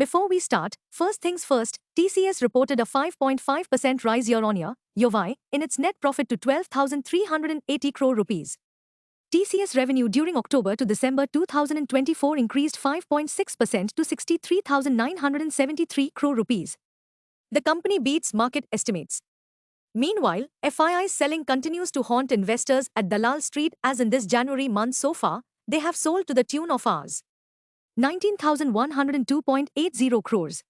Before we start, first things first, TCS reported a 5.5% rise year-on-year, YoY, in its net profit to 12,380 crore rupees. TCS revenue during October to December 2024 increased 5.6% to 63,973 crore rupees. The company beats market estimates. Meanwhile, FII's selling continues to haunt investors at Dalal Street, as in this January month so far, they have sold to the tune of Rs. 19,102.80 crores.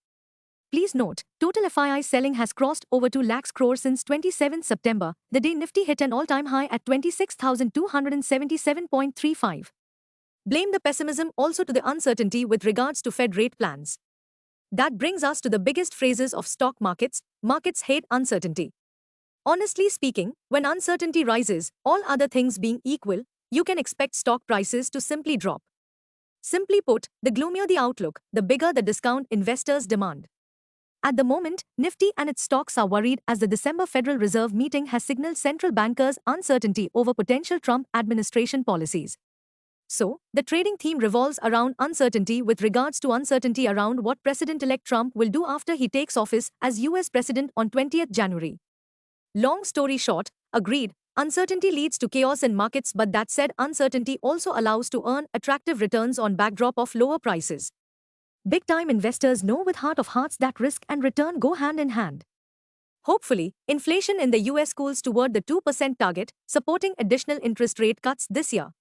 Please note, total FII selling has crossed over 2 lakhs crore since 27 September, the day Nifty hit an all-time high at 26,277.35. Blame the pessimism also to the uncertainty with regards to Fed rate plans. That brings us to the biggest phrases of stock markets: markets hate uncertainty. Honestly speaking, when uncertainty rises, all other things being equal, you can expect stock prices to simply drop. Simply put, the gloomier the outlook, the bigger the discount investors demand. At the moment, Nifty and its stocks are worried as the December Federal Reserve meeting has signaled central bankers' uncertainty over potential Trump administration policies. So, the trading theme revolves around uncertainty with regards to uncertainty around what President-elect Trump will do after he takes office as US President on 20th January. Long story short, agreed, uncertainty leads to chaos in markets, but that said, uncertainty also allows to earn attractive returns on backdrop of lower prices. Big-time investors know with heart of hearts that risk and return go hand in hand. Hopefully, inflation in the US cools toward the 2% target, supporting additional interest rate cuts this year.